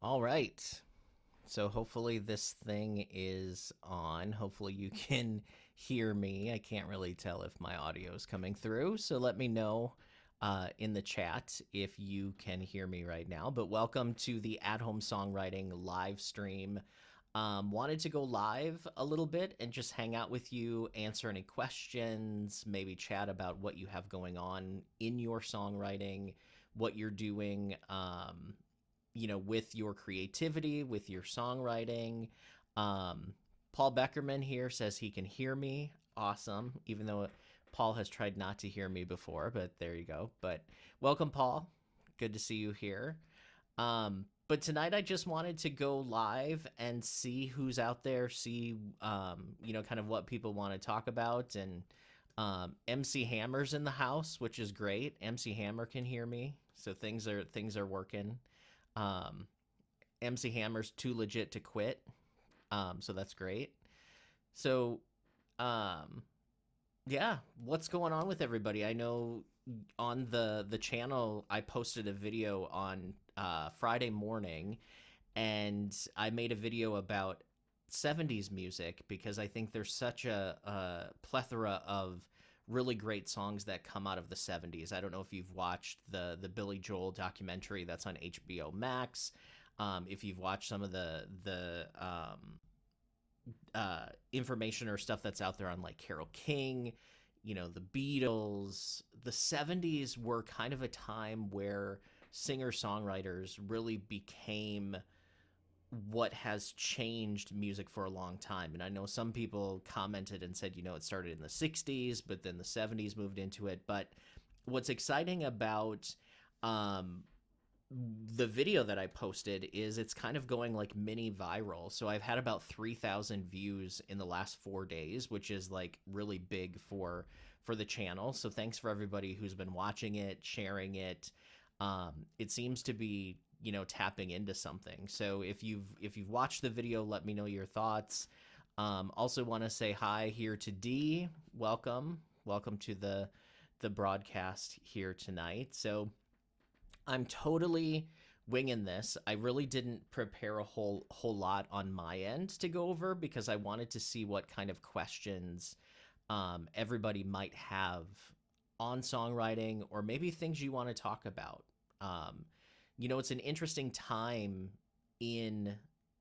All right. So hopefully this thing is on. Hopefully you can hear me. I can't really tell if my audio is coming through. So let me know in the chat if you can hear me right now. But welcome to the At Home Songwriting live stream. Wanted to go live a little bit and just hang out with you, answer any questions, maybe chat about what you have going on in your songwriting, what you're doing. With your creativity, with your songwriting. Paul Beckerman here says he can hear me. Awesome. Even though Paul has tried not to hear me before, but there you go. But welcome, Paul. Good to see you here. But tonight I just wanted to go live and see who's out there, see, kind of what people want to talk about. And MC Hammer's in the house, which is great. MC Hammer can hear me. So things are working. Um, MC Hammer's too legit to quit. So that's great. So, um, yeah, what's going on with everybody? I know on the channel I posted a video on Friday morning, and I made a video about 70s music because I think there's such a plethora of really great songs that come out of the 70s. I don't know if you've watched the Billy Joel documentary that's on HBO Max. If you've watched some of the information or stuff that's out there on like Carole King, the Beatles. The 70s were kind of a time where singer-songwriters really became what has changed music for a long time. And I know some people commented and said, it started in the 60s, but then the 70s moved into it. But what's exciting about the video that I posted is it's kind of going like mini viral. So I've had about 3,000 views in the last 4 days, which is like really big for the channel. So thanks for everybody who's been watching it, sharing it. It seems to be tapping into something. So if you've watched the video, let me know your thoughts. Also want to say hi here to D. Welcome to the broadcast here tonight. So I'm totally winging this. I really didn't prepare a whole lot on my end to go over because I wanted to see what kind of questions everybody might have on songwriting, or maybe things you want to talk about. It's an interesting time in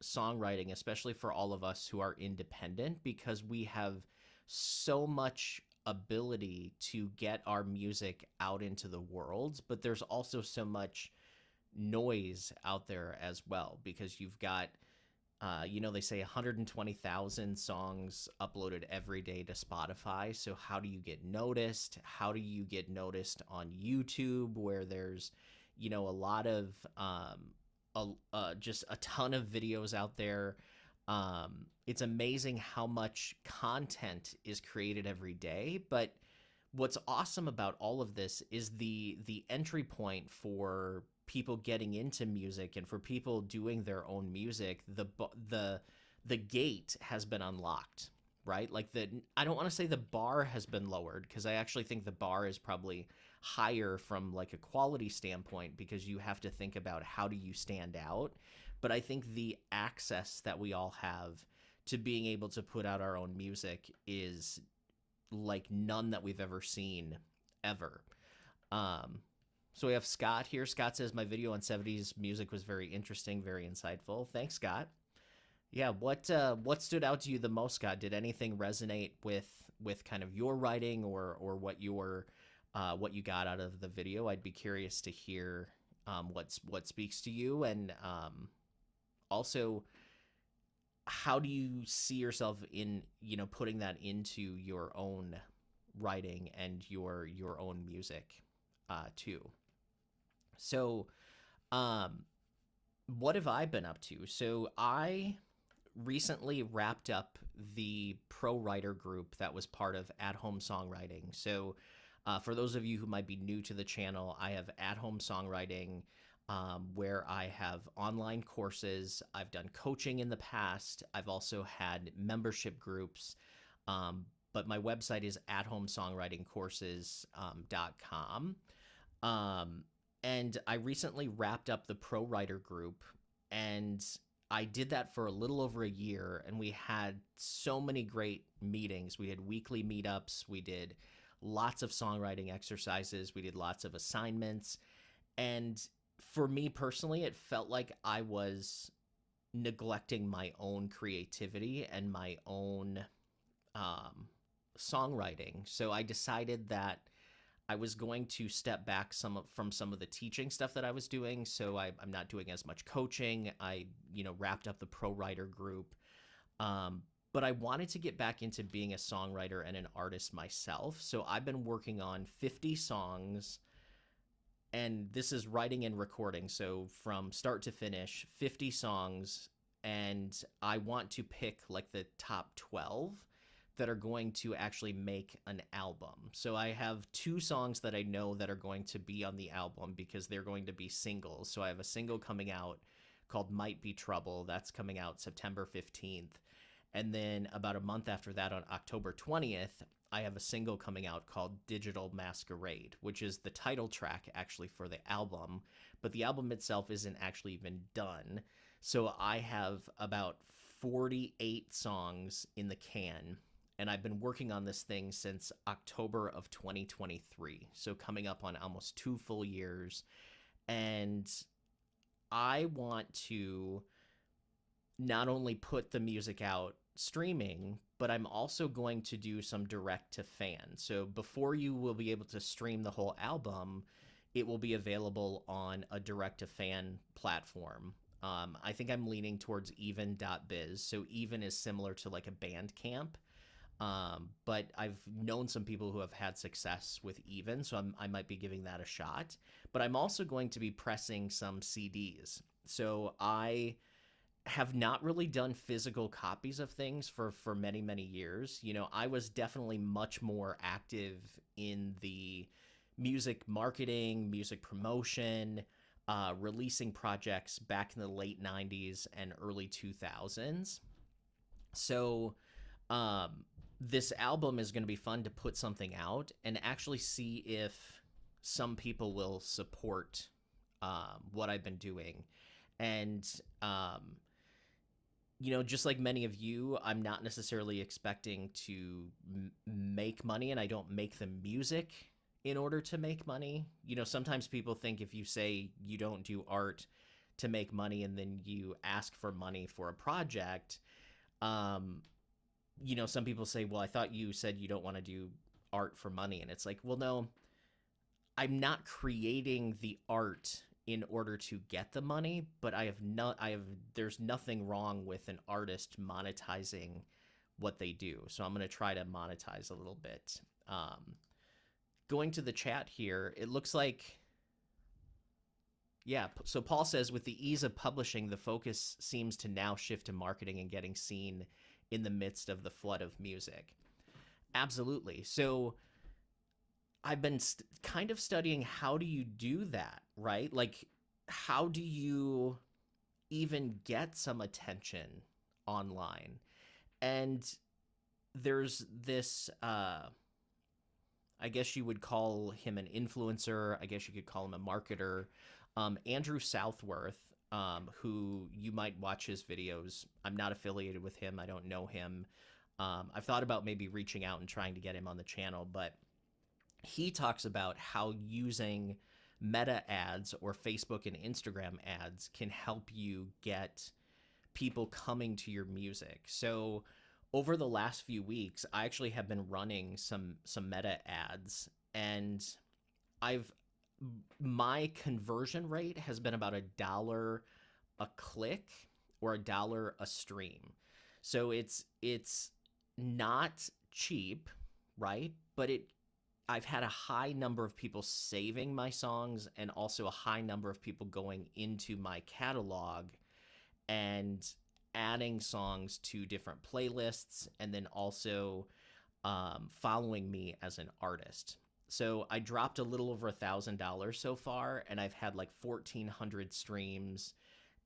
songwriting, especially for all of us who are independent, because we have so much ability to get our music out into the world, but there's also so much noise out there as well, because you've got they say 120,000 songs uploaded every day to Spotify. So how do you get noticed? How do you get noticed on YouTube, where there's, a lot of just a ton of videos out there? It's amazing how much content is created every day. But what's awesome about all of this is the entry point for people getting into music and for people doing their own music. The gate has been unlocked, right? Like I don't want to say the bar has been lowered, because I actually think the bar is probably higher from like a quality standpoint, because you have to think about how do you stand out. But I think the access that we all have to being able to put out our own music is like none that we've ever seen ever. So we have Scott here. Scott says my video on 70s music was very interesting, very insightful. Thanks, Scott. Yeah, what stood out to you the most, Scott? Did anything resonate with kind of your writing, or what what you got out of the video? I'd be curious to hear what speaks to you, and also how do you see yourself in putting that into your own writing and your own music too. So what have I been up to? So I recently wrapped up the pro writer group that was part of At Home Songwriting. So for those of you who might be new to the channel, I have At Home Songwriting, where I have online courses. I've done coaching in the past. I've also had membership groups, but my website is athomesongwritingcourses.com. And I recently wrapped up the pro writer group And I did that for a little over a year, and we had so many great meetings. We had weekly meetups, we did lots of songwriting exercises, we did lots of assignments. And for me personally, it felt like I was neglecting my own creativity and my own um, songwriting. So I decided that I was going to step back from some of the teaching stuff that I was doing. So I'm not doing as much coaching. I, wrapped up the pro writer group. But I wanted to get back into being a songwriter and an artist myself. So I've been working on 50 songs, and this is writing and recording. So from start to finish, 50 songs. And I want to pick like the top 12 that are going to actually make an album. So I have 2 songs that I know that are going to be on the album because they're going to be singles. So I have a single coming out called Might Be Trouble. That's coming out September 15th. And then about a month after that, on October 20th, I have a single coming out called Digital Masquerade, which is the title track actually for the album. But the album itself isn't actually even done. So I have about 48 songs in the can, and I've been working on this thing since October of 2023. So coming up on almost 2 full years. And I want to not only put the music out streaming, but I'm also going to do some direct to fan. So before you will be able to stream the whole album, it will be available on a direct to fan platform. I think I'm leaning towards even.biz. So even is similar to like a Bandcamp. But I've known some people who have had success with even, so I might be giving that a shot. But I'm also going to be pressing some CDs. So I have not really done physical copies of things for many, many years. I was definitely much more active in the music marketing, music promotion, releasing projects back in the late 90s and early 2000s. So this album is going to be fun to put something out and actually see if some people will support what I've been doing. And just like many of you, I'm not necessarily expecting to make money, and I don't make the music in order to make money. Sometimes people think if you say you don't do art to make money and then you ask for money for a project, some people say, well, I thought you said you don't want to do art for money. And it's like, well, no, I'm not creating the art in order to get the money, but there's nothing wrong with an artist monetizing what they do. So I'm going to try to monetize a little bit. Going to the chat here, it looks like, yeah. So Paul says, with the ease of publishing, the focus seems to now shift to marketing and getting seen in the midst of the flood of music. Absolutely. So I've been kind of studying, how do you do that, right? Like, how do you even get some attention online? And there's this, I guess you would call him an influencer. I guess you could call him a marketer. Andrew Southworth, who you might watch his videos. I'm not affiliated with him. I don't know him. I've thought about maybe reaching out and trying to get him on the channel, but he talks about how using meta ads or Facebook and Instagram ads can help you get people coming to your music. So over the last few weeks, I actually have been running some meta ads, and my conversion rate has been about $1 a click or $1 a stream. So it's not cheap, right? But I've had a high number of people saving my songs, and also a high number of people going into my catalog and adding songs to different playlists, and then also following me as an artist. So I dropped a little over $1,000 so far, and I've had like 1,400 streams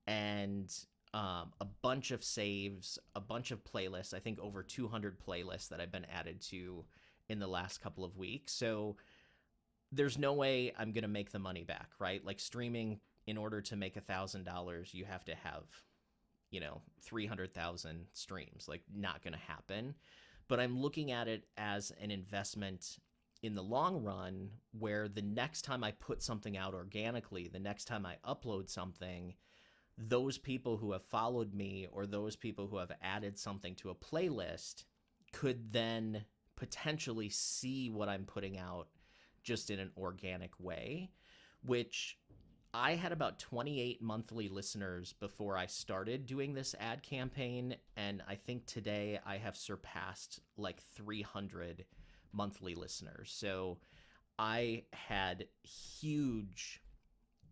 and a bunch of saves, a bunch of playlists. I think over 200 playlists that I've been added to in the last couple of weeks. So there's no way I'm going to make the money back, right? Like, streaming in order to make $1,000, you have to have, 300,000 streams. Like, not going to happen. But I'm looking at it as an investment in the long run, where the next time I put something out organically, the next time I upload something, those people who have followed me or those people who have added something to a playlist could then potentially see what I'm putting out just in an organic way, which I had about 28 monthly listeners before I started doing this ad campaign. And I think today I have surpassed like 300 monthly listeners. So I had huge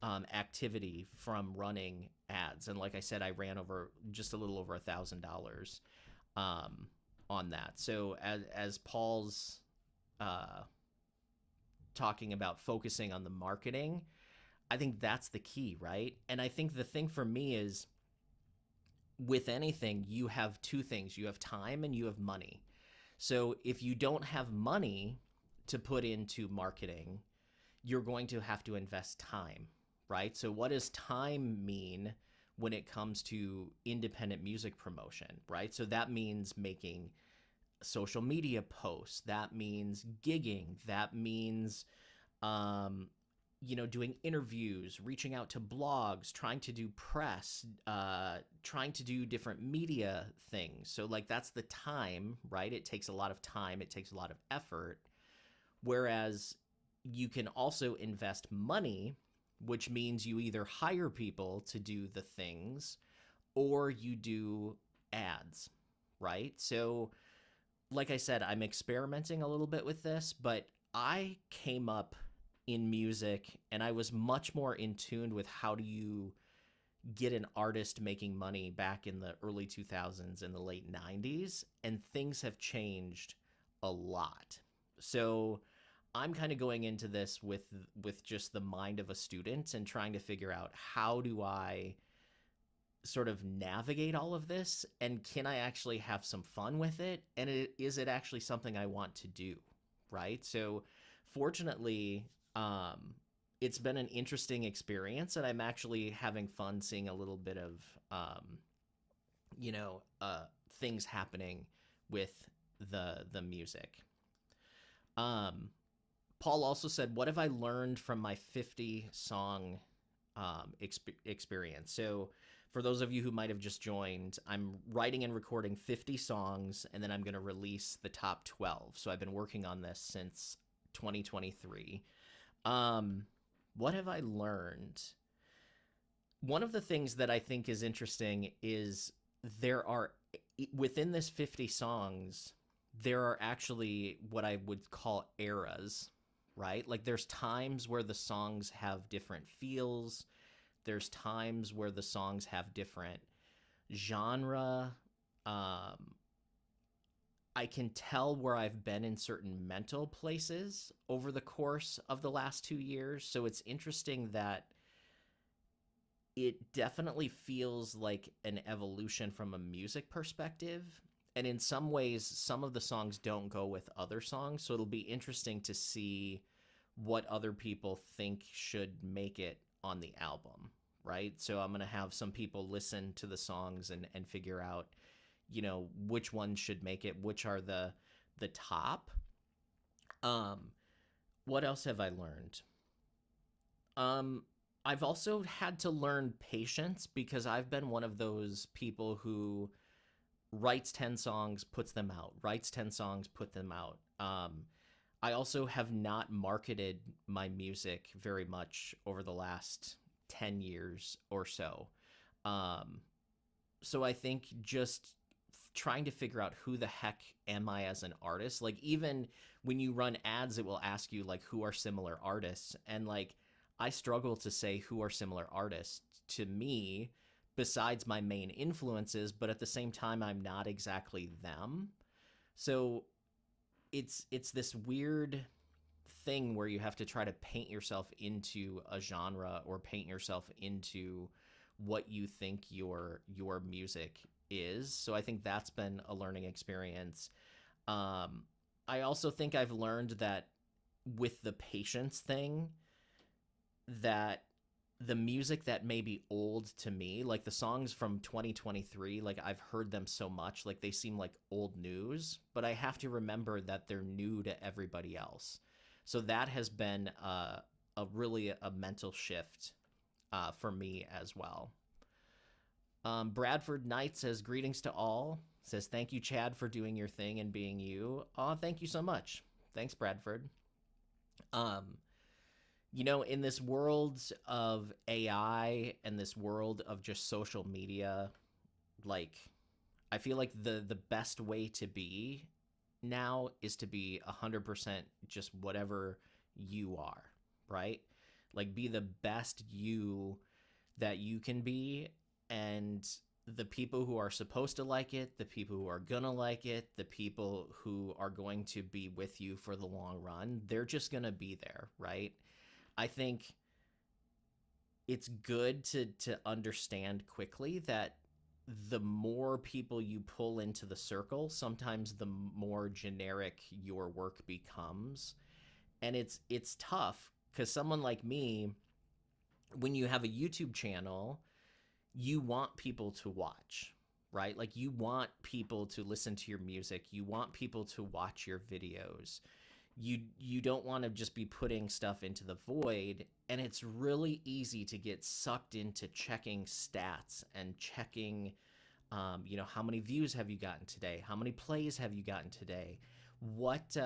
activity from running ads. And like I said, I ran over just a little over $1,000 on that. So as Paul's talking about focusing on the marketing, I think that's the key, right? And I think the thing for me is, with anything, you have two things. You have time and you have money. So if you don't have money to put into marketing, you're going to have to invest time, right? So what does time mean when it comes to independent music promotion, right? So that means making social media posts. That means gigging. That means doing interviews, reaching out to blogs, trying to do press, trying to do different media things. So like, that's the time, right? It takes a lot of time. It takes a lot of effort. Whereas you can also invest money, which means you either hire people to do the things or you do ads, right? So like I said, I'm experimenting a little bit with this, but I came up in music and I was much more in tune with how do you get an artist making money back in the early 2000s and the late 90s, and things have changed a lot. So I'm kind of going into this with just the mind of a student and trying to figure out, how do I sort of navigate all of this, and can I actually have some fun with it, and is it actually something I want to do, right? So fortunately, it's been an interesting experience, and I'm actually having fun seeing a little bit of things happening with the music. Paul also said, what have I learned from my 50 song experience? So for those of you who might have just joined, I'm writing and recording 50 songs, and then I'm going to release the top 12. So I've been working on this since 2023. What have I learned? One of the things that I think is interesting is there are, within this 50 songs, there are actually what I would call eras, right? Like, there's times where the songs have different feels. There's times where the songs have different genre. I can tell where I've been in certain mental places over the course of the last 2 years. So it's interesting that it definitely feels like an evolution from a music perspective. And in some ways, some of the songs don't go with other songs. So it'll be interesting to see what other people think should make it on the album, right? So I'm going to have some people listen to the songs and figure out, which ones should make it, which are the top. What else have I learned? I've also had to learn patience, because I've been one of those people who writes 10 songs, puts them out, writes 10 songs, put them out. I also have not marketed my music very much over the last 10 years or so. So I think just trying to figure out, who the heck am I as an artist? Like, even when you run ads, it will ask you, like, who are similar artists? And like, I struggle to say who are similar artists to me besides my main influences, but at the same time, I'm not exactly them. So it's this weird thing where you have to try to paint yourself into a genre, or paint yourself into what you think your music is. So I think that's been a learning experience. I also think I've learned that with the patience thing, that the music that may be old to me, like the songs from 2023, like I've heard them so much, like they seem like old news, but I have to remember that they're new to everybody else. So that has been a really a mental shift for me as well. Bradford Knight says, greetings to all. Says, thank you, Chad, for doing your thing and being you. Oh, thank you so much. Thanks, Bradford. You know, in this world of AI and this world of just social media, like, I feel like the best way to be now is to be 100% just whatever you are, right? Like, be the best you that you can be, and the people who are supposed to like it, the people who are gonna like it, the people who are going to be with you for the long run, they're just gonna be there, right? I think it's good to understand quickly that the more people you pull into the circle, sometimes the more generic your work becomes. And it's tough because someone like me, when you have a YouTube channel, you want people to watch, right? Like you want people to listen to your music, you want people to watch your videos. You don't want to just be putting stuff into the void, and it's really easy to get sucked into checking stats and checking you know, how many views have you gotten today, how many plays have you gotten today, what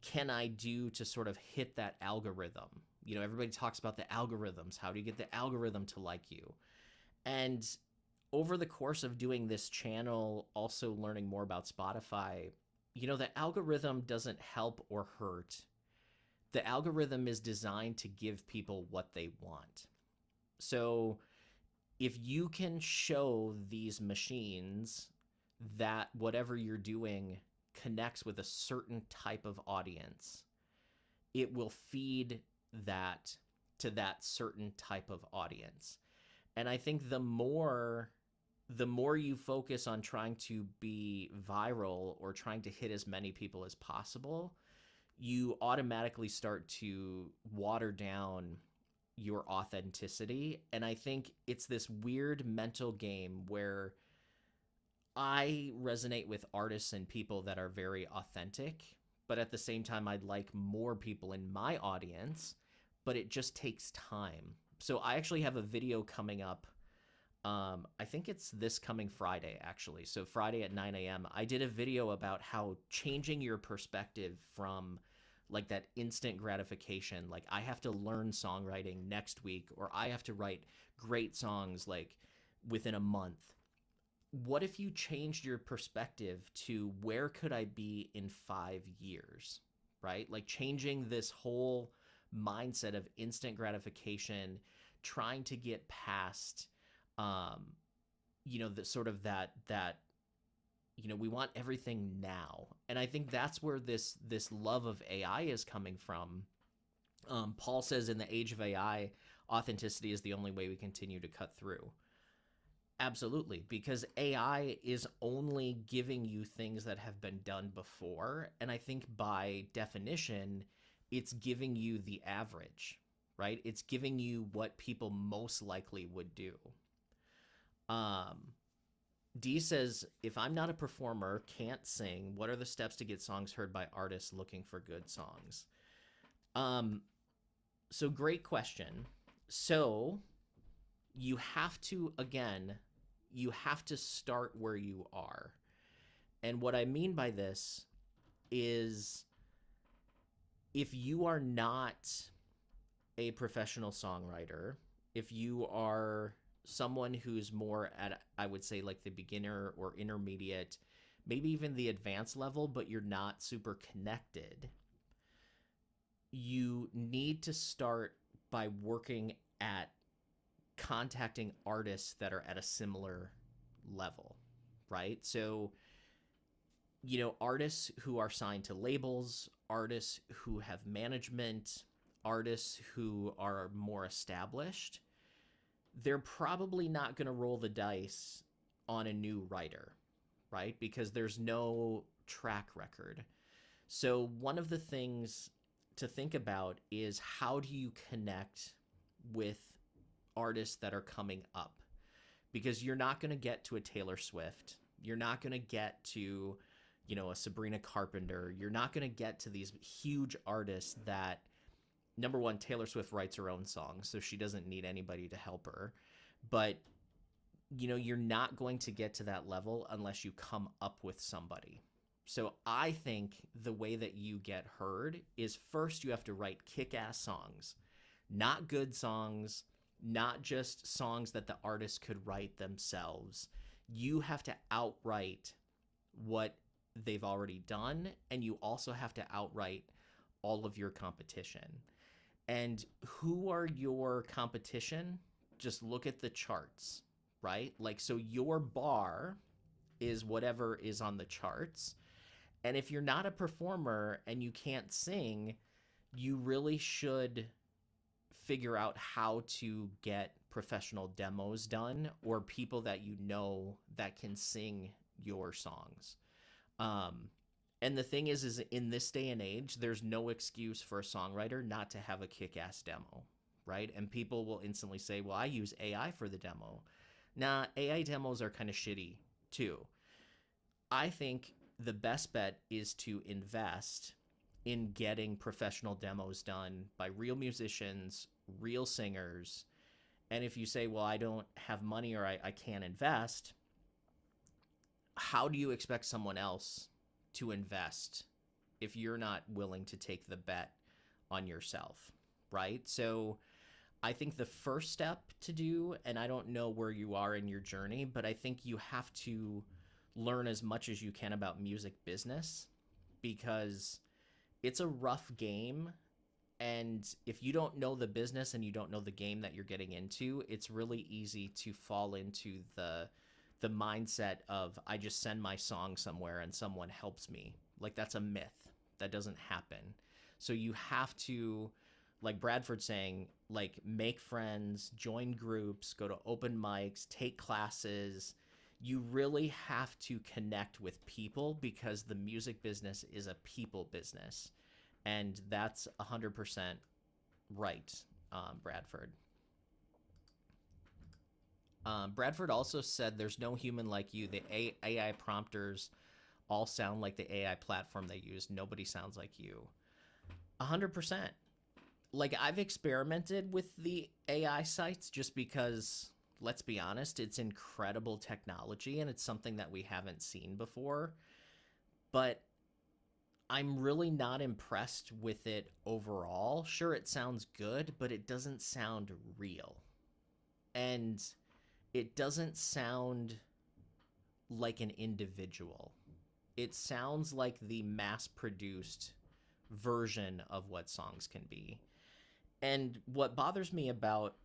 can I do to sort of hit that algorithm. You know, everybody talks about the algorithms. How do you get the algorithm to like you? And over the course of doing this channel, also learning more about Spotify, you know, the algorithm doesn't help or hurt. The algorithm is designed to give people what they want. So if you can show these machines that whatever you're doing connects with a certain type of audience, it will feed that to that certain type of audience. And I think the more you focus on trying to be viral or trying to hit as many people as possible, you automatically start to water down your authenticity. And I think it's this weird mental game where I resonate with artists and people that are very authentic, but at the same time, I'd like more people in my audience, but it just takes time. So I actually have a video coming up. I think it's this coming Friday, actually. So Friday at 9 a.m. I did a video about how changing your perspective from like that instant gratification, like I have to learn songwriting next week, or I have to write great songs like within a month. What if you changed your perspective to where could I be in 5 years, right? Like changing this whole mindset of instant gratification, trying to get past you know, the sort of that you know, we want everything now. And I think that's where this love of AI is coming from. Paul says, in the age of AI, authenticity is the only way we continue to cut through. Absolutely, because AI is only giving you things that have been done before. And I think by definition, it's giving you the average, right? It's giving you what people most likely would do. D says, if I'm not a performer, can't sing, what are the steps to get songs heard by artists looking for good songs? So great question. So you have to, again, you have to start where you are. And what I mean by this is if you are not a professional songwriter, if you are someone who's more at, I would say, like the beginner or intermediate, maybe even the advanced level, but you're not super connected, you need to start by working at contacting artists that are at a similar level, right? So, you know, artists who are signed to labels, artists who have management, artists who are more established, they're probably not going to roll the dice on a new writer, right? Because there's no track record. So one of the things to think about is, how do you connect with artists that are coming up, because you're not going to get to a Taylor Swift. You're not going to get to, a Sabrina Carpenter. You're not going to get to these huge artists that, number one, Taylor Swift writes her own songs, so she doesn't need anybody to help her. But, you're not going to get to that level unless you come up with somebody. So I think the way that you get heard is, first you have to write kick-ass songs, not good songs, not just songs that the artist could write themselves. You have to outright what they've already done, and you also have to outright all of your competition. And who are your competition? Just look at the charts, right? Like, so your bar is whatever is on the charts. And if you're not a performer and you can't sing, you really should figure out how to get professional demos done, or people that that can sing your songs. And the thing is in this day and age, there's no excuse for a songwriter not to have a kick-ass demo, right? And people will instantly say, well, I use AI for the demo. Nah, AI demos are kind of shitty too. I think the best bet is to invest in getting professional demos done by real musicians, real singers. And if you say, well, I don't have money, or I can't invest, how do you expect someone else to invest if you're not willing to take the bet on yourself, right? So I think the first step to do, and I don't know where you are in your journey, but I think you have to learn as much as you can about music business, because it's a rough game. And if you don't know the business and you don't know the game that you're getting into, it's really easy to fall into the mindset of, I just send my song somewhere and someone helps me. Like, that's a myth. That doesn't happen. So you have to, like Bradford saying, like, make friends, join groups, go to open mics, take classes. You really have to connect with people, because the music business is a people business. And that's 100% right, Bradford. Bradford also said, there's no human like you. The AI prompters all sound like the AI platform they use. Nobody sounds like you. 100%. Like, I've experimented with the AI sites just because, let's be honest, it's incredible technology and it's something that we haven't seen before. But I'm really not impressed with it overall. Sure, it sounds good, but it doesn't sound real. And it doesn't sound like an individual. It sounds like the mass-produced version of what songs can be. And what bothers me about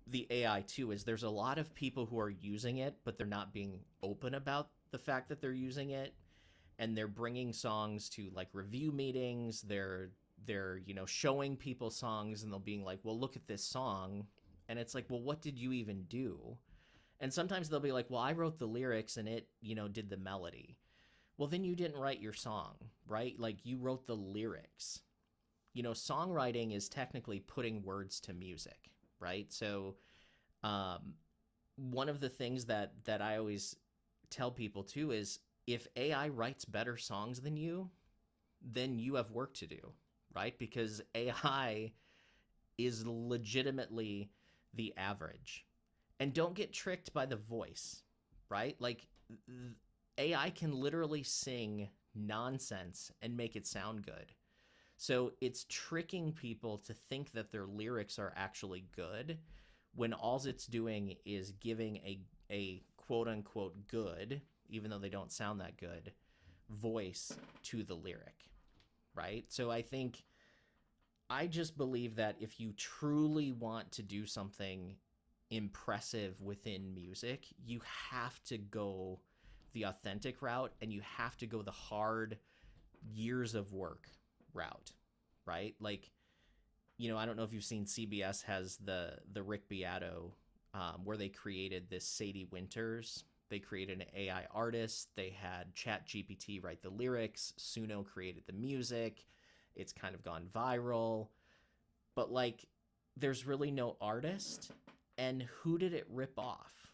the AI too is there's a lot of people who are using it, but they're not being open about the fact that they're using it. And they're bringing songs to, like, review meetings. They're showing people songs, and they'll being like, well, look at this song. And it's like, well, what did you even do? And sometimes they'll be like, well, I wrote the lyrics and it, did the melody. Well, then you didn't write your song, right? Like, you wrote the lyrics. Songwriting is technically putting words to music, right? So one of the things that I always tell people too is, if AI writes better songs than you, then you have work to do, right? Because AI is legitimately the average. And don't get tricked by the voice, right? Like, AI can literally sing nonsense and make it sound good. So it's tricking people to think that their lyrics are actually good, when all it's doing is giving a quote-unquote good, even though they don't sound that good, voice to the lyric, right? So I just believe that if you truly want to do something impressive within music, you have to go the authentic route, and you have to go the hard years of work route, right? Like, I don't know if you've seen, CBS has the Rick Beato, where they created this Sadie Winters. They created an AI artist. They had ChatGPT write the lyrics. Suno created the music. It's kind of gone viral. But, like, there's really no artist, and who did it rip off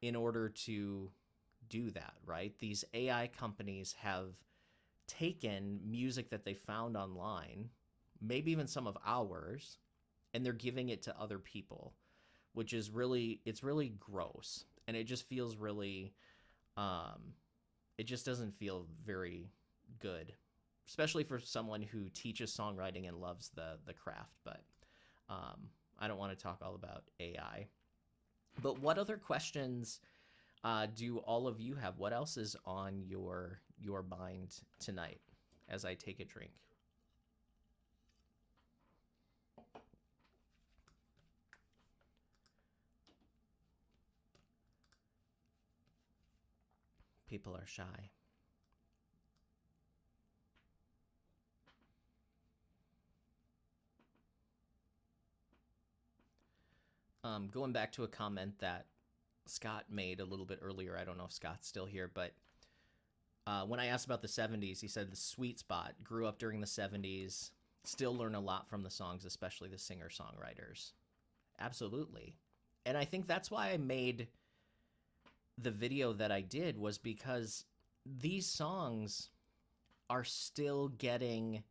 in order to do that, right? These AI companies have taken music that they found online, maybe even some of ours, and they're giving it to other people, which is really, it's really gross. And it just feels really, it just doesn't feel very good, especially for someone who teaches songwriting and loves the craft. But I don't want to talk all about AI. But what other questions do all of you have? What else is on your mind tonight as I take a drink? People are shy. Going back to a comment that Scott made a little bit earlier. I don't know if Scott's still here, but when I asked about the 70s, he said the sweet spot, grew up during the 70s, still learn a lot from the songs, especially the singer-songwriters. Absolutely. And I think that's why I made the video that I did, was because these songs are still getting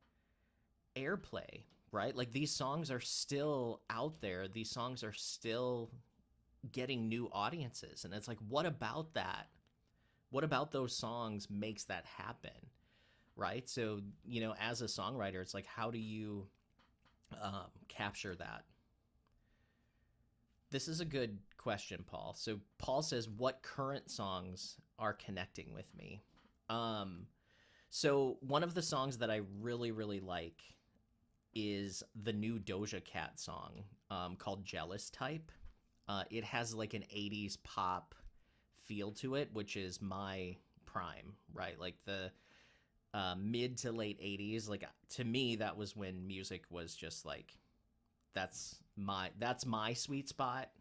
airplay, right? Like, these songs are still out there. These songs are still getting new audiences. And it's like, what about that? What about those songs makes that happen, right? So, you know, as a songwriter, it's like, how do you capture that? This is a good question, Paul. So Paul says, what current songs are connecting with me? So one of the songs that I really, really like is the new Doja Cat song called Jealous Type. It has like an 80s pop feel to it, which is my prime, right? Like the mid to late 80s. Like, to me, that was when music was just like, that's my sweet spot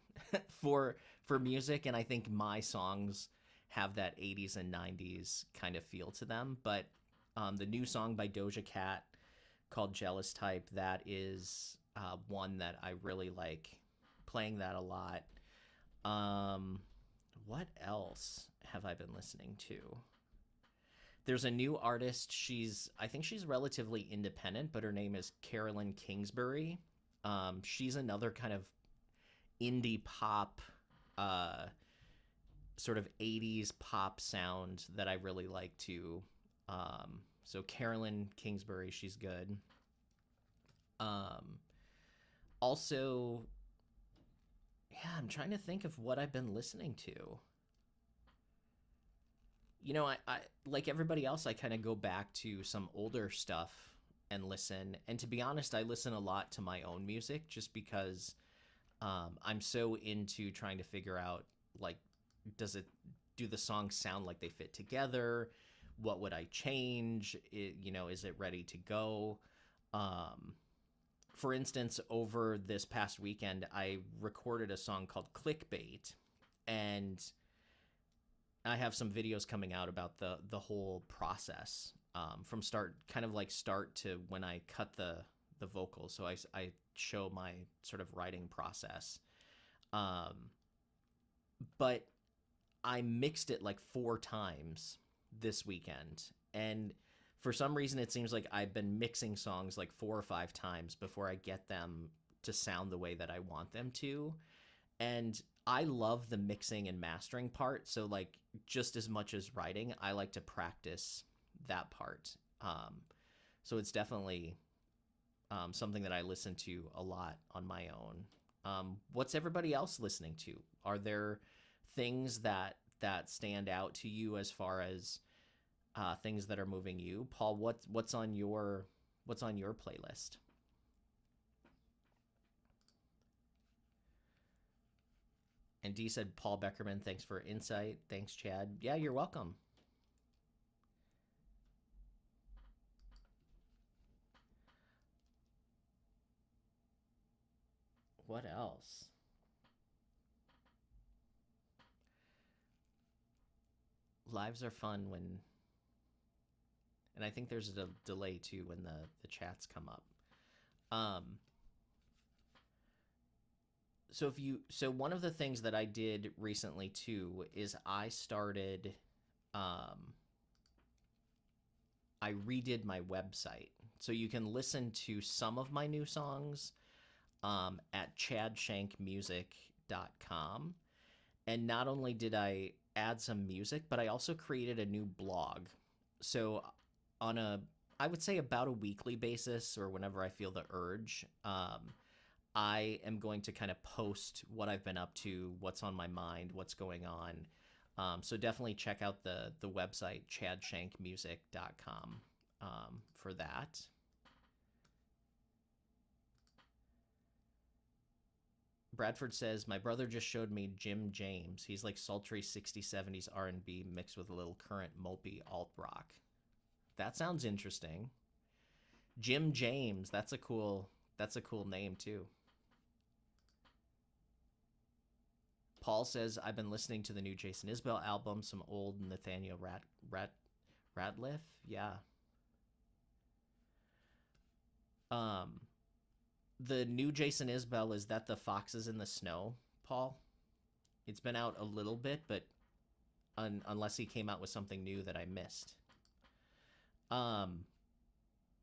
for music. And I think my songs have that 80s and 90s kind of feel to them. But the new song by Doja Cat called Jealous Type, that is one that I really like, playing that a lot. What else have I been listening to? There's a new artist. I think she's relatively independent, but her name is Carolyn Kingsbury. She's another kind of indie pop, sort of 80s pop sound that I really like too. So Carolyn Kingsbury, she's good. Also, yeah, I'm trying to think of what I've been listening to. You know, I like everybody else, I kind of go back to some older stuff and listen. And to be honest, I listen a lot to my own music just because I'm so into trying to figure out, like, do the songs sound like they fit together? What would I change? Is it ready to go? For instance, over this past weekend, I recorded a song called Clickbait, and I have some videos coming out about the whole process, from start to when I cut the vocals. So I show my sort of writing process. But I mixed it like 4 times this weekend, and for some reason it seems like I've been mixing songs like 4 or 5 times before I get them to sound the way that I want them to. And I love the mixing and mastering part. So, like, just as much as writing, I like to practice that part. So it's definitely something that I listen to a lot on my own. What's everybody else listening to? Are there things that stand out to you as far as things that are moving you? Paul, what's on your playlist? And Dee said, Paul Beckerman, thanks for insight. Thanks, Chad. Yeah, you're welcome. What else? Lives are fun when, and I think there's a delay too when the chats come up. So one of the things that I did recently too is um I redid my website. So you can listen to some of my new songs at chadshankmusic.com. And not only did I add some music, but I also created a new blog. So on I would say about a weekly basis, or whenever I feel the urge, I am going to kind of post what I've been up to, what's on my mind, what's going on. So definitely check out the website chadshankmusic.com for that. Bradford says, my brother just showed me Jim James. He's like sultry 60s, 70s R&B mixed with a little current mopey alt rock. That sounds interesting. Jim James, that's a cool name too. Paul says, I've been listening to the new Jason Isbell album, some old Nathaniel Ratliff. Yeah. The new Jason Isbell, is that the Foxes in the Snow, Paul? It's been out a little bit, but unless he came out with something new that I missed.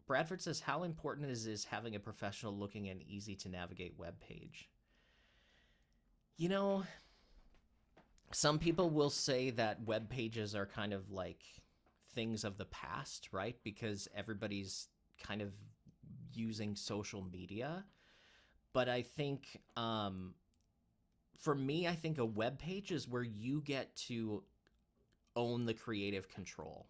Bradford says, how important is having a professional looking and easy to navigate web page? You know, some people will say that web pages are kind of like things of the past, right? Because everybody's kind of using social media. But I think for me, I think a web page is where you get to own the creative control,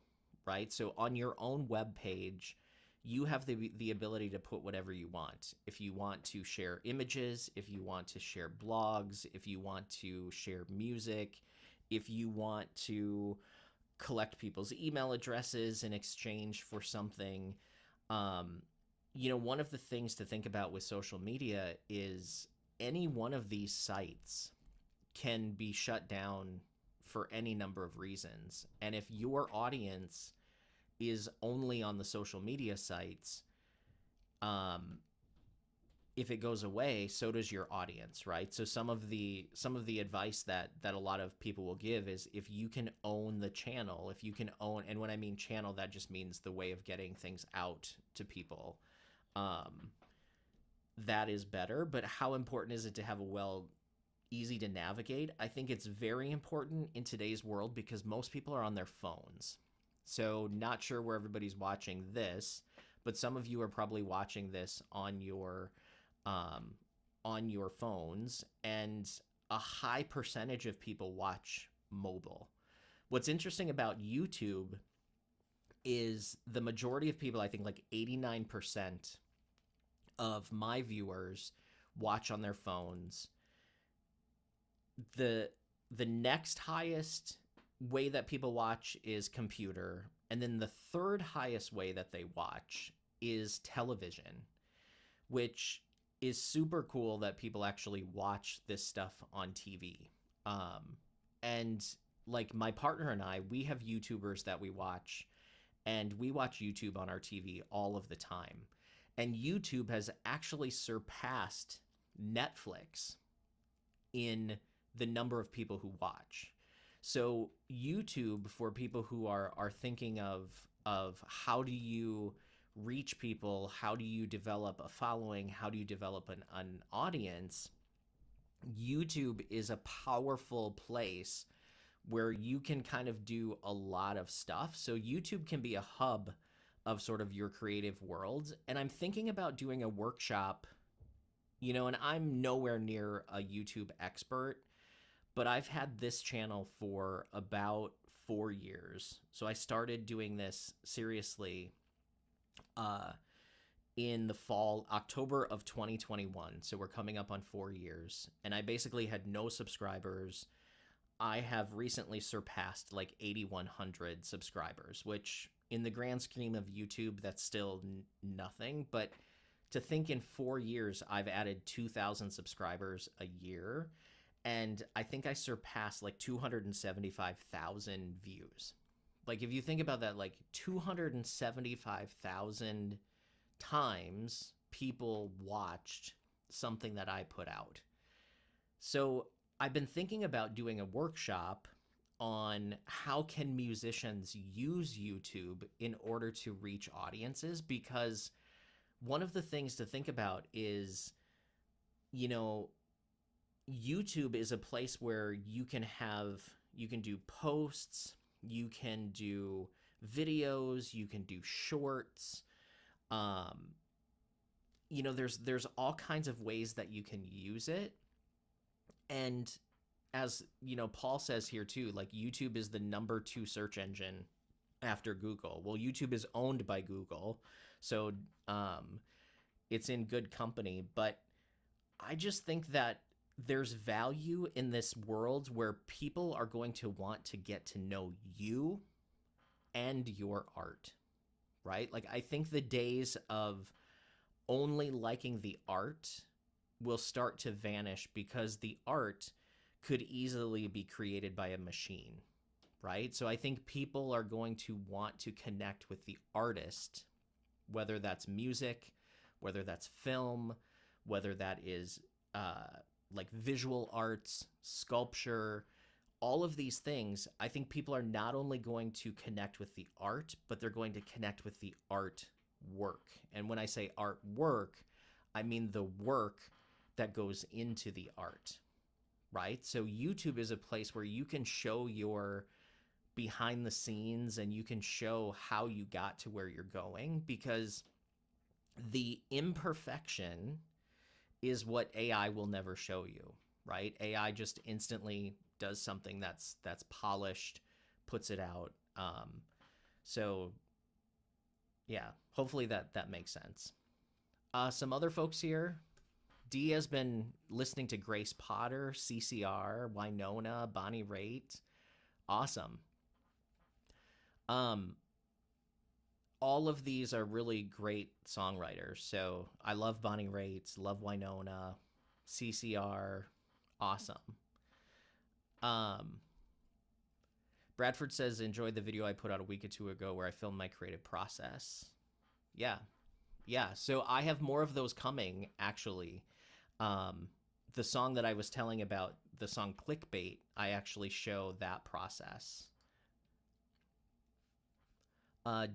right? So on your own web page, you have the ability to put whatever you want. If you want to share images, if you want to share blogs, if you want to share music, if you want to collect people's email addresses in exchange for something, one of the things to think about with social media is any one of these sites can be shut down for any number of reasons. And if your audience is only on the social media sites, if it goes away, so does your audience, right? So some of the advice that a lot of people will give is if you can own the channel, if you can own, and when I mean channel, that just means the way of getting things out to people. That is better. But how important is it to have easy to navigate? I think it's very important in today's world because most people are on their phones. So not sure where everybody's watching this, but some of you are probably watching this on your phones, and a high percentage of people watch mobile. What's interesting about YouTube is the majority of people, I think like 89% of my viewers watch on their phones. The next highest way that people watch is computer, and then the third highest way that they watch is television, which is super cool that people actually watch this stuff on TV. And like my partner and I, we have YouTubers that we watch, and we watch YouTube on our TV all of the time. And YouTube has actually surpassed Netflix in the number of people who watch. So YouTube, for people who are thinking of how do you reach people, how do you develop a following, how do you develop an audience, YouTube is a powerful place where you can kind of do a lot of stuff. So YouTube can be a hub of sort of your creative world. And I'm thinking about doing a workshop, and I'm nowhere near a YouTube expert, but I've had this channel for about 4 years. So I started doing this seriously in the fall, October of 2021. So we're coming up on 4 years. And I basically had no subscribers. I have recently surpassed like 8,100 subscribers, which in the grand scheme of YouTube, that's still nothing. But to think in 4 years, I've added 2,000 subscribers a year. And I think I surpassed like 275,000 views. Like if you think about that, like 275,000 times people watched something that I put out. So I've been thinking about doing a workshop on how can musicians use YouTube in order to reach audiences, because one of the things to think about is, you know, YouTube is a place where you can do posts, you can do videos, you can do shorts. Um, there's all kinds of ways that you can use it. And as Paul says here too, like YouTube is the number 2 search engine after Google. Well, YouTube is owned by Google, so it's in good company. But I just think that there's value in this world where people are going to want to get to know you and your art, right? Like, I think the days of only liking the art will start to vanish, because the art could easily be created by a machine, right? So I think people are going to want to connect with the artist, whether that's music, whether that's film, whether that is like visual arts, sculpture, all of these things. I think people are not only going to connect with the art, but they're going to connect with the art work. And when I say art work, I mean the work that goes into the art, right? So YouTube is a place where you can show your behind the scenes and you can show how you got to where you're going, because the imperfection is what AI will never show you, right? AI just instantly does something that's polished, puts it out. So yeah, hopefully that makes sense. Some other folks here. Dee has been listening to Grace Potter, CCR, Winona, Bonnie Raitt. Awesome. All of these are really great songwriters. So I love Bonnie Raitt, love Winona, CCR. Awesome. Bradford says, enjoyed the video I put out a week or 2 ago where I filmed my creative process. Yeah. So I have more of those coming, actually. The song that I was telling about, the song Clickbait, I actually show that process.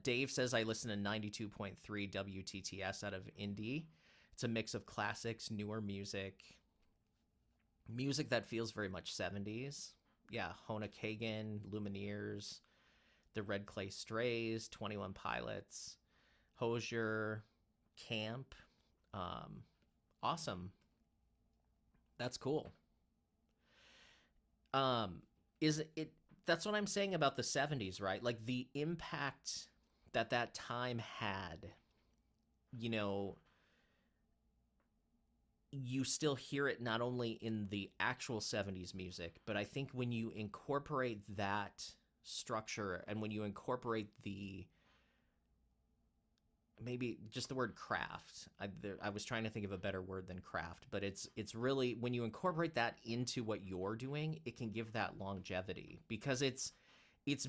Dave says, I listen to 92.3 WTTS out of Indy. It's a mix of classics, newer music that feels very much 70s. Yeah, Hona Kagan, Lumineers, the Red Clay Strays, 21 Pilots, Hosier, Camp. Awesome. That's cool. Is it that's what I'm saying about the 70s, right? Like the impact that time had, you still hear it not only in the actual 70s music, but I think when you incorporate that structure and when you incorporate maybe just the word craft. I was trying to think of a better word than craft, but it's really, when you incorporate that into what you're doing, it can give that longevity, because it's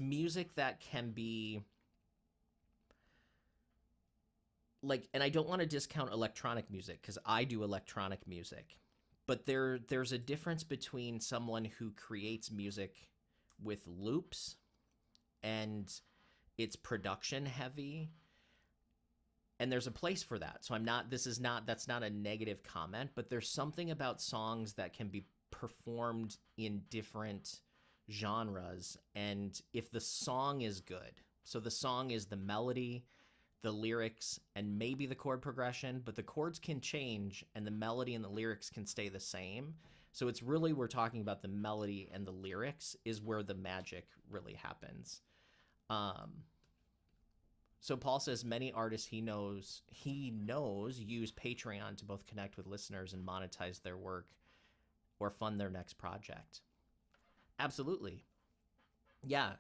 music that can be like, and I don't want to discount electronic music because I do electronic music, but there's a difference between someone who creates music with loops and it's production heavy, and there's a place for that. So that's not a negative comment, but there's something about songs that can be performed in different genres. And if the song is good, so the song is the melody, the lyrics, and maybe the chord progression, but the chords can change and the melody and the lyrics can stay the same. So it's really, we're talking about the melody and the lyrics is where the magic really happens. So Paul says many artists he knows use Patreon to both connect with listeners and monetize their work or fund their next project. Absolutely. Yeah.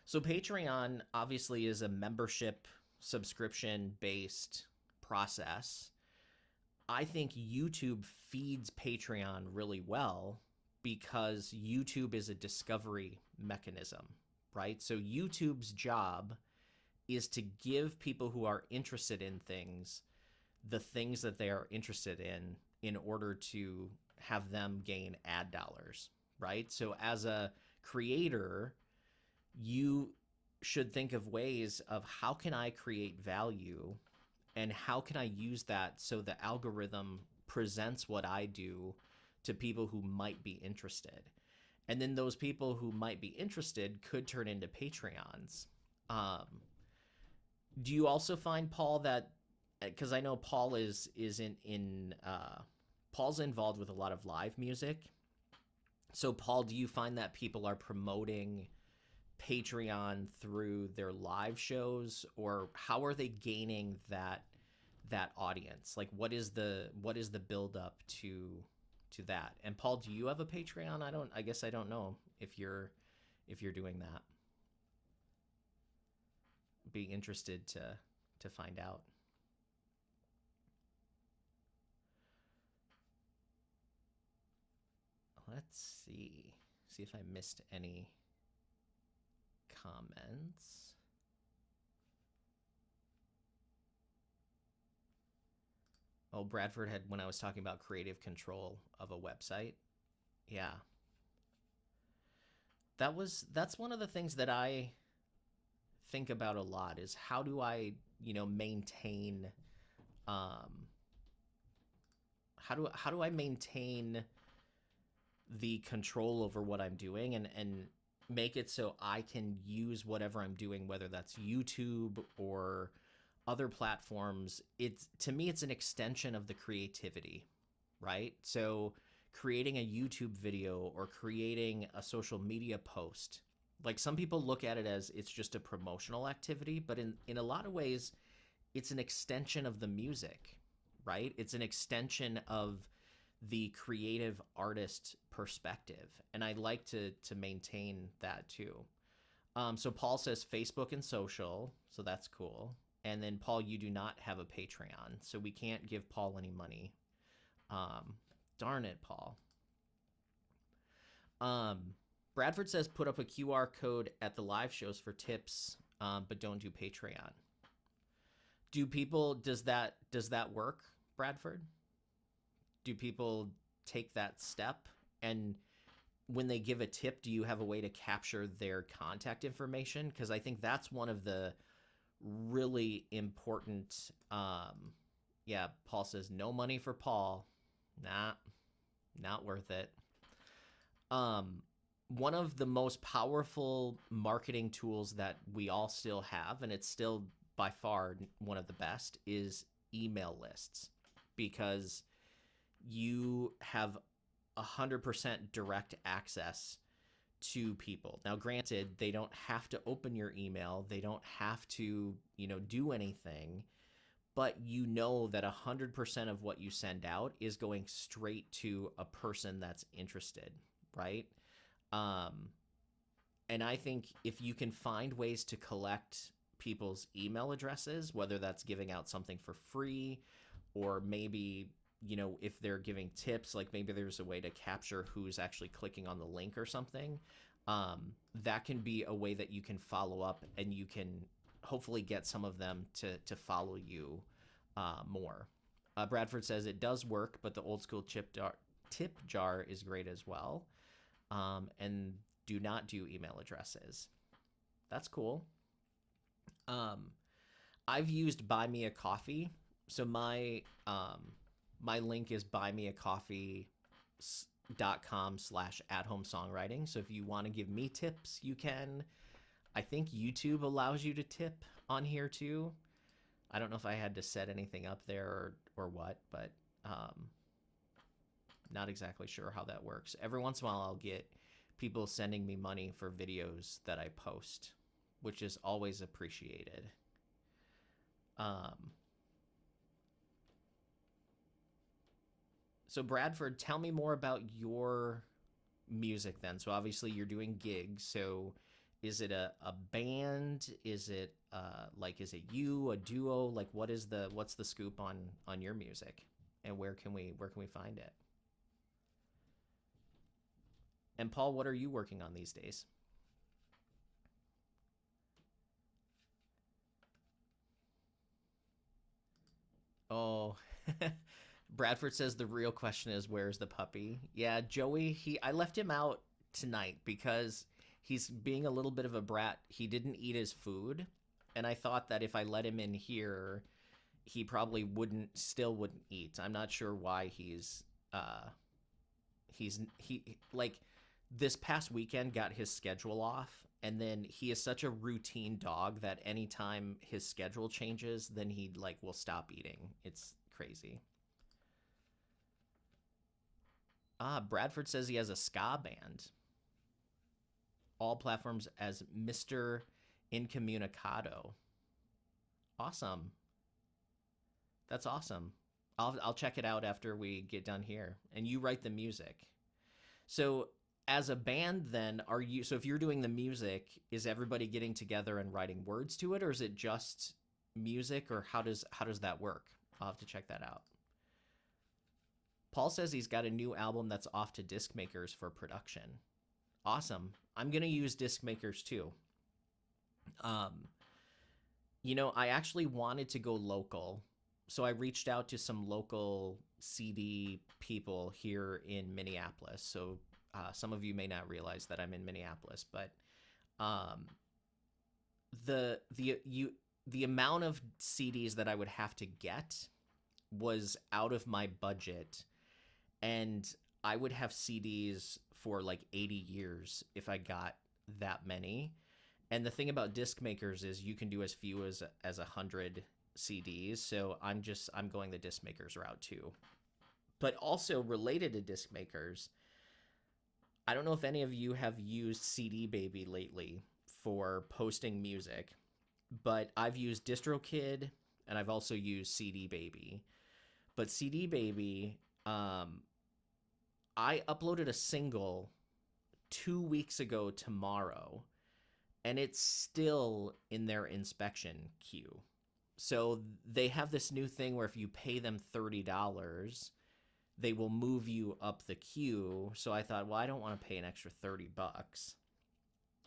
So Patreon obviously is a membership subscription based process. I think YouTube feeds Patreon really well because YouTube is a discovery mechanism, right? So YouTube's job is to give people who are interested in things the things that they are interested in order to have them gain ad dollars, right? So as a creator, you should think of ways of how can I create value and how can I use that so the algorithm presents what I do to people who might be interested. And then those people who might be interested could turn into Patreons. Um, do you also find, Paul, that because I know Paul is in Paul's involved with a lot of live music. So Paul, do you find that people are promoting Patreon through their live shows, or how are they gaining that audience? Like what is the build up to that? And Paul, do you have a Patreon? I guess I don't know if you're doing that. Be interested to find out. Let's see if I missed any comments. Oh, Bradford had, when I was talking about creative control of a website. Yeah. That's one of the things that I think about a lot is how do I, maintain how do I maintain the control over what I'm doing and make it so I can use whatever I'm doing, whether that's YouTube or other platforms. It's, to me, it's an extension of the creativity, right? So creating a YouTube video or creating a social media post, like some people look at it as it's just a promotional activity, but in a lot of ways, it's an extension of the music, right? It's an extension of the creative artist perspective. And I like to maintain that too. So Paul says Facebook and social, so that's cool. And then Paul, you do not have a Patreon, so we can't give Paul any money. Darn it, Paul. Bradford says put up a QR code at the live shows for tips, but don't do Patreon. Do people, does that work, Bradford? Do people take that step? And when they give a tip, do you have a way to capture their contact information? Because I think that's one of the really important, yeah, Paul says no money for Paul. Nah, not worth it. One of the most powerful marketing tools that we all still have, and it's still by far one of the best, is email lists, because you have 100% direct access to people. Now, granted, they don't have to open your email. They don't have to, do anything, but that 100% of what you send out is going straight to a person that's interested, right? And I think if you can find ways to collect people's email addresses, whether that's giving out something for free, or maybe, if they're giving tips, like maybe there's a way to capture who's actually clicking on the link or something, that can be a way that you can follow up and you can hopefully get some of them to follow you more. Bradford says it does work, but the old school tip jar is great as well. And do not do email addresses. That's cool. I've used Buy Me a Coffee. So my link is buymeacoffee.com/@home-songwriting. So if you want to give me tips, you can. I think YouTube allows you to tip on here too. I don't know if I had to set anything up there or what, but not exactly sure how that works. Every once in a while I'll get people sending me money for videos that I post, which is always appreciated. So Bradford, tell me more about your music then. So obviously you're doing gigs. So is it a band? Is it is it you, a duo? Like what's the scoop on your music, and where can we find it? And Paul, what are you working on these days? Oh, Bradford says the real question is, where's the puppy? Yeah, Joey, I left him out tonight because he's being a little bit of a brat. He didn't eat his food, and I thought that if I let him in here, he probably wouldn't eat. I'm not sure why he like this past weekend got his schedule off, and then he is such a routine dog that anytime his schedule changes, then he like will stop eating. It's crazy. Bradford says he has a ska band. All platforms as Mr. Incommunicado. Awesome. That's awesome. I'll check it out after we get done here. And you write the music. So as a band then, so if you're doing the music, is everybody getting together and writing words to it, or is it just music, or how does that work? I'll have to check that out. Paul says he's got a new album that's off to disc makers for production. Awesome. I'm going to use disc makers too. I actually wanted to go local. So I reached out to some local CD people here in Minneapolis. So some of you may not realize that I'm in Minneapolis, but the amount of CDs that I would have to get was out of my budget, and I would have CDs for like 80 years if I got that many. And the thing about disc makers is you can do as few as 100 CDs. So I'm going the disc makers route too. But also related to disc makers, I don't know if any of you have used CD Baby lately for posting music, but I've used DistroKid and I've also used CD Baby. But CD Baby, I uploaded a single 2 weeks ago tomorrow, and it's still in their inspection queue. So they have this new thing where if you pay them $30, they will move you up the queue. So I thought, well, I don't want to pay an extra $30.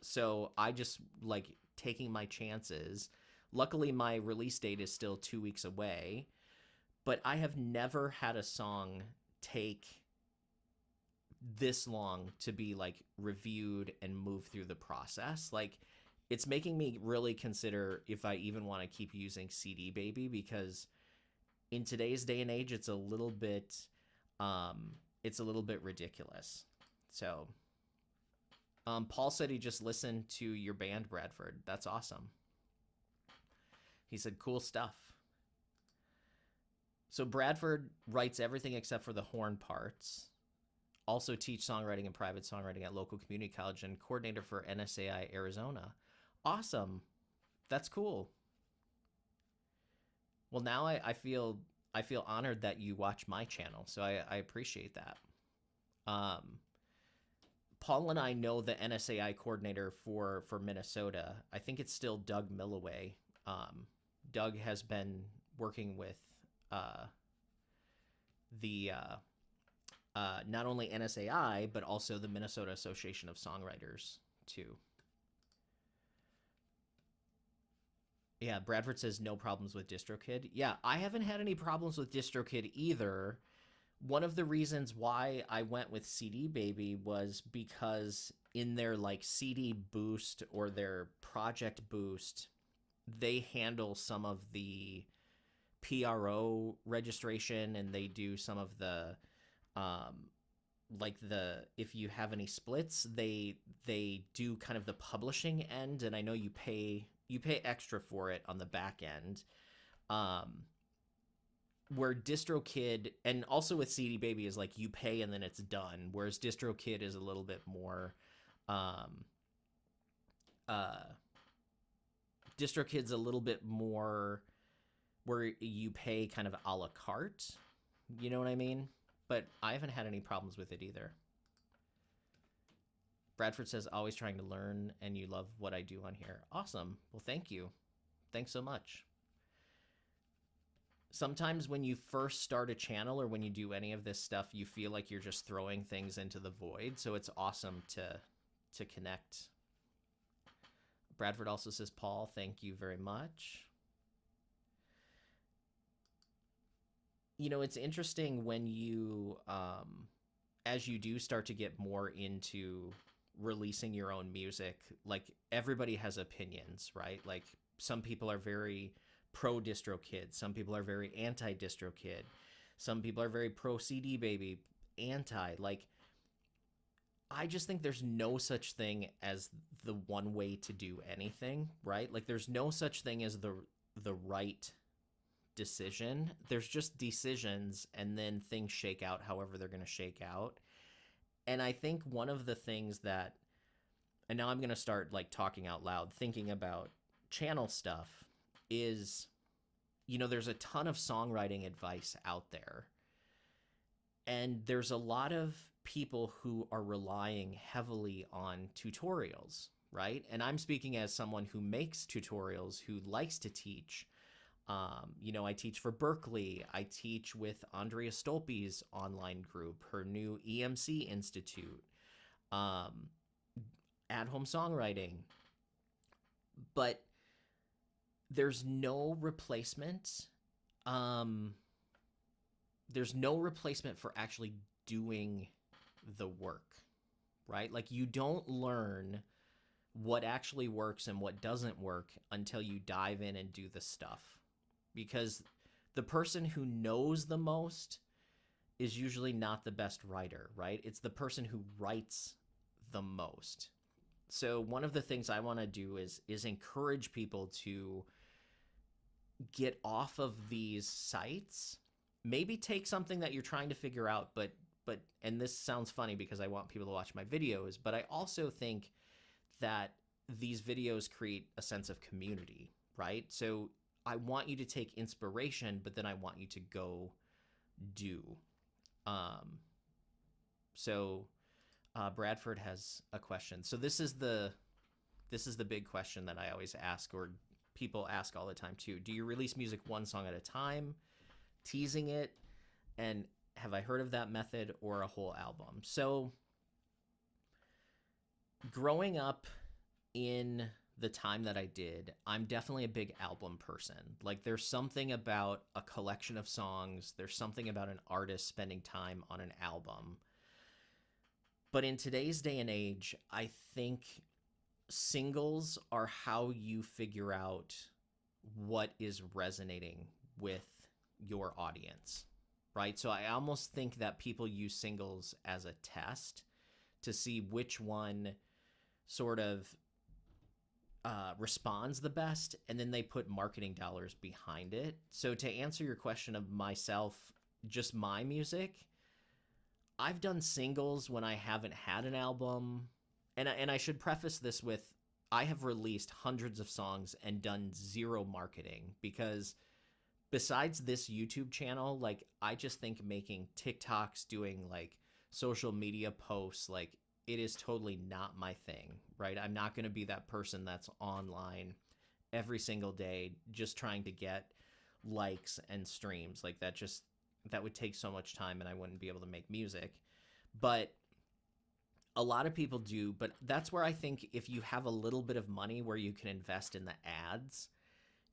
So I just like taking my chances. Luckily, my release date is still 2 weeks away, but I have never had a song take this long to be like reviewed and move through the process. Like, it's making me really consider if I even want to keep using CD Baby, because in today's day and age, it's a little bit ridiculous. So, Paul said he just listened to your band, Bradford. That's awesome. He said, cool stuff. So Bradford writes everything except for the horn parts. Also teach songwriting and private songwriting at local community college and coordinator for NSAI Arizona. Awesome. That's cool. Well, now I feel honored that you watch my channel, so I appreciate that. Paul and I know the NSAI coordinator for Minnesota. I think it's still Doug Milloway. Doug has been working with not only NSAI, but also the Minnesota Association of Songwriters, too. Yeah, Bradford says no problems with DistroKid. Yeah, I haven't had any problems with DistroKid either. One of the reasons why I went with CD Baby was because in their like CD Boost or their Project Boost, they handle some of the PRO registration, and they do some of the if you have any splits, they do kind of the publishing end, and I know you pay extra for it on the back end. Where DistroKid, and also with CD Baby, is like you pay and then it's done, whereas DistroKid is a little bit more DistroKid's a little bit more where you pay kind of a la carte, you know what I mean? But I haven't had any problems with it either. Bradford says, always trying to learn, and you love what I do on here. Awesome. Well, thank you. Thanks so much. Sometimes when you first start a channel or when you do any of this stuff, you feel like you're just throwing things into the void. So it's awesome to connect. Bradford also says, Paul, thank you very much. It's interesting when you, as you do start to get more into releasing your own music, like everybody has opinions, right? Like some people are very pro DistroKid, some people are very anti DistroKid, some people are very pro CD Baby, anti. Like, I just think there's no such thing as the one way to do anything, right? Like there's no such thing as the right decision. There's just decisions, and then things shake out however they're going to shake out. And I think one of the things that, and now I'm going to start like talking out loud, thinking about channel stuff, is, there's a ton of songwriting advice out there. And there's a lot of people who are relying heavily on tutorials, right? And I'm speaking as someone who makes tutorials, who likes to teach. I teach for Berkeley. I teach with Andrea Stolpe's online group, her new EMC Institute, at-home songwriting. But there's no replacement. There's no replacement for actually doing the work, right? Like you don't learn what actually works and what doesn't work until you dive in and do the stuff. Because the person who knows the most is usually not the best writer, right? It's the person who writes the most. So one of the things I want to do is encourage people to get off of these sites. Maybe take something that you're trying to figure out, but and this sounds funny because I want people to watch my videos, but I also think that these videos create a sense of community, right? So I want you to take inspiration, but then I want you to go do. Bradford has a question. So this is the big question that I always ask, or people ask all the time too. Do you release music one song at a time, teasing it, and have I heard of that method, or a whole album? So growing up in the time that I did, I'm definitely a big album person. Like there's something about a collection of songs, there's something about an artist spending time on an album. But in today's day and age, I think singles are how you figure out what is resonating with your audience, right? So I almost think that people use singles as a test to see which one sort of responds the best, and then they put marketing dollars behind it. So to answer your question of myself, just my music, I've done singles when I haven't had an album. And I should preface this with, I have released hundreds of songs and done zero marketing, because besides this YouTube channel, like I just think making TikToks, doing like social media posts, like it is totally not my thing, right? I'm not going to be that person that's online every single day just trying to get likes and streams. Like that would take so much time and I wouldn't be able to make music. But a lot of people do, but that's where I think if you have a little bit of money where you can invest in the ads,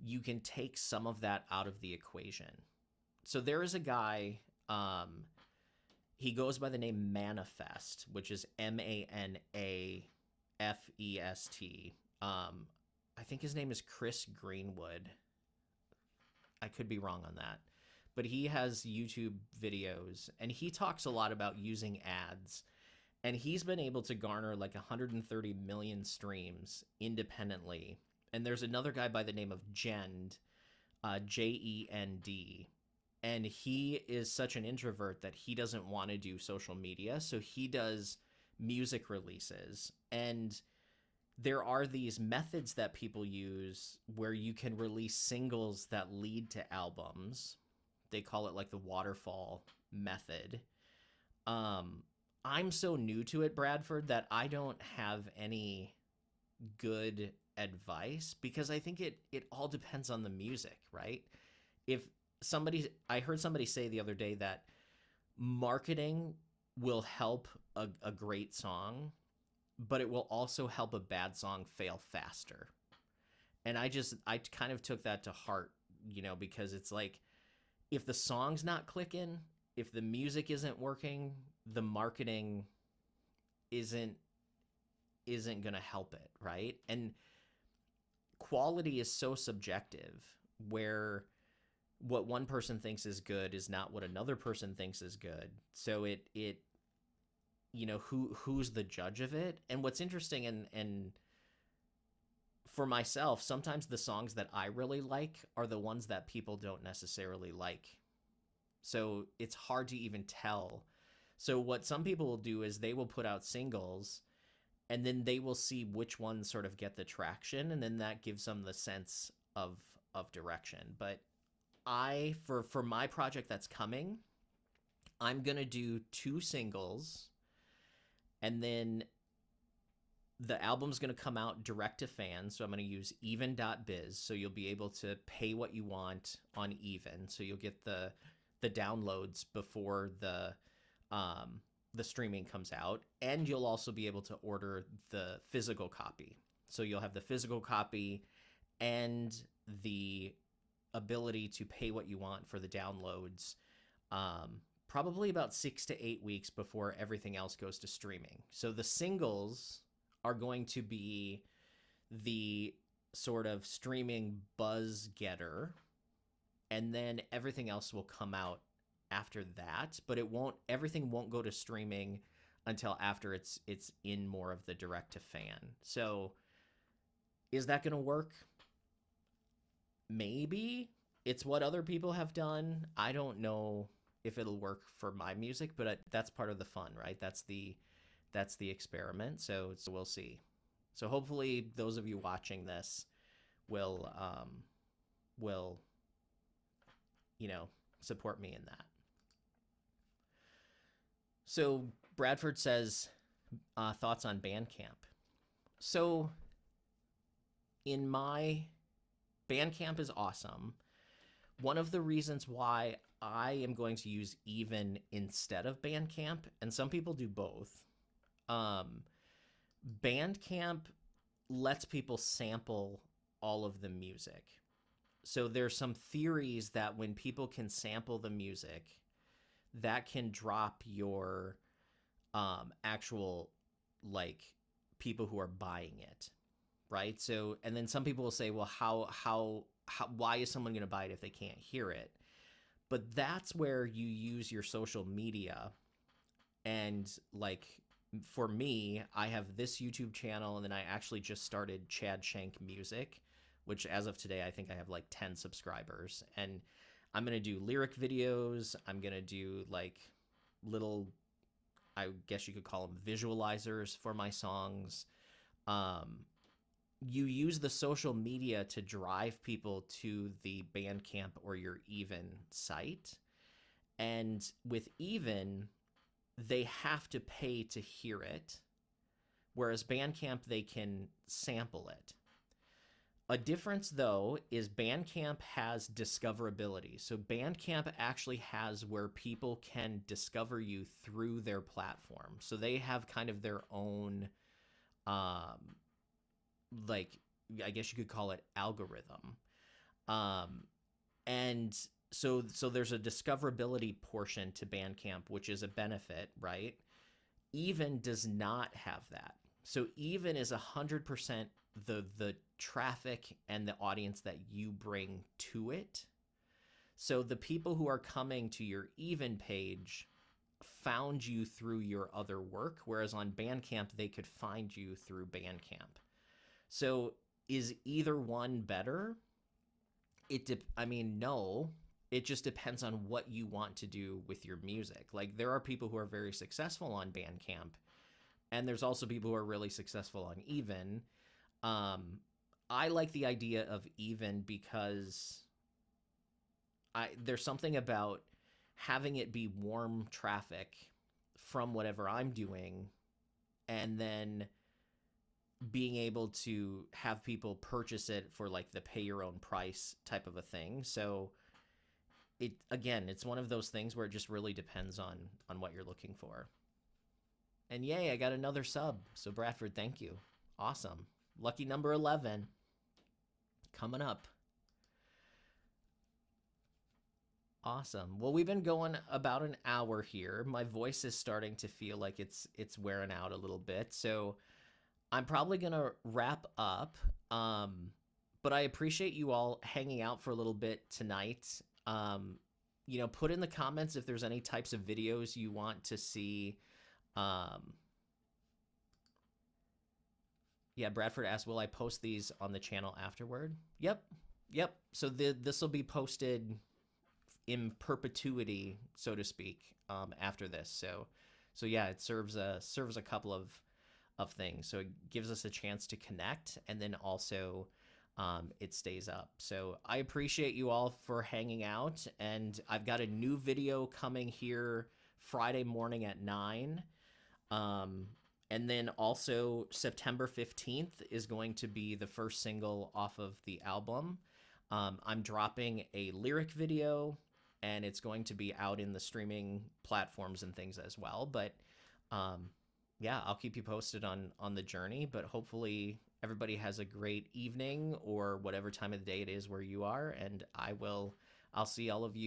you can take some of that out of the equation. So there is a guy, he goes by the name Manifest, which is Manafest. I think his name is Chris Greenwood. I could be wrong on that. But he has YouTube videos, and he talks a lot about using ads. And he's been able to garner like 130 million streams independently. And there's another guy by the name of Jend, Jend. And he is such an introvert that he doesn't want to do social media. So he does music releases. And there are these methods that people use where you can release singles that lead to albums. They call it like the waterfall method. I'm so new to it, Bradford, that I don't have any good advice, because I think it all depends on the music, right? I heard somebody say the other day that marketing will help a great song, but it will also help a bad song fail faster. And I kind of took that to heart, because it's like, if the song's not clicking, if the music isn't working, the marketing isn't going to help it, right? And quality is so subjective, where what one person thinks is good is not what another person thinks is good. So it you know, who's the judge of it? And what's interesting, and for myself, sometimes the songs that I really like are the ones that people don't necessarily like. So it's hard to even tell. So what some people will do is they will put out singles, and then they will see which ones sort of get the traction, and then that gives them the sense of direction. But for my project that's coming, I'm going to do 2 singles, and then the album's going to come out direct to fans. So I'm going to use even.biz. So you'll be able to pay what you want on Even. So you'll get the downloads before the streaming comes out, and you'll also be able to order the physical copy. So you'll have the physical copy and the ability to pay what you want for the downloads, probably about 6 to 8 weeks before everything else goes to streaming. So the singles are going to be the sort of streaming buzz getter, and then everything else will come out after that, but everything won't go to streaming until after it's in more of the direct to fan. So is that going to work? Maybe. It's what other people have done. I don't know if it'll work for my music, but that's part of the fun, right? That's the experiment. So we'll see. So hopefully those of you watching this will you know, support me in that. So Bradford says, thoughts on Bandcamp. So in my Bandcamp is awesome. One of the reasons why I am going to use Even instead of Bandcamp, and some people do both, Bandcamp lets people sample all of the music. So there's some theories that when people can sample the music, that can drop your actual, like, people who are buying it, right? So, and then some people will say, well, how why is someone going to buy it if they can't hear it? But that's where you use your social media. And like, for me, I have this YouTube channel, and then I actually just started Chad Shank Music, which as of today, I think I have like 10 subscribers. And I'm going to do lyric videos. I'm going to do like little, I guess you could call them visualizers for my songs. You use the social media to drive people to the Bandcamp or your Even site. And with Even, they have to pay to hear it, whereas Bandcamp, they can sample it. A difference, though, is Bandcamp has discoverability. So Bandcamp actually has where people can discover you through their platform. So they have kind of their own, like, I guess you could call it algorithm. And so there's a discoverability portion to Bandcamp, which is a benefit, right? Even does not have that. So Even is 100% the traffic and the audience that you bring to it. So the people who are coming to your Even page found you through your other work, whereas on Bandcamp, they could find you through Bandcamp. So is either one better? I mean, no. It just depends on what you want to do with your music. Like, there are people who are very successful on Bandcamp, and there's also people who are really successful on Even. I like the idea of Even because there's something about having it be warm traffic from whatever I'm doing, and then being able to have people purchase it for like the pay your own price type of a thing. So it's one of those things where it just really depends on what you're looking for. And yay, I got another sub. So Bradford, thank you. Awesome. Lucky number 11 coming up. Awesome. Well, we've been going about an hour here. My voice is starting to feel like it's wearing out a little bit. So I'm probably gonna wrap up. Um, but I appreciate you all hanging out for a little bit tonight. Put in the comments if there's any types of videos you want to see. Um, yeah, Bradford asked, "Will I post these on the channel afterward?" Yep, yep. So this will be posted in perpetuity, so to speak, after this. So yeah, it serves a couple of things. So it gives us a chance to connect, and then also it stays up. So I appreciate you all for hanging out, and I've got a new video coming here Friday morning at 9. And then also September 15th is going to be the first single off of the album. I'm dropping a lyric video, and it's going to be out in the streaming platforms and things as well. But yeah, I'll keep you posted on the journey. But hopefully everybody has a great evening or whatever time of the day it is where you are. And I'll see all of you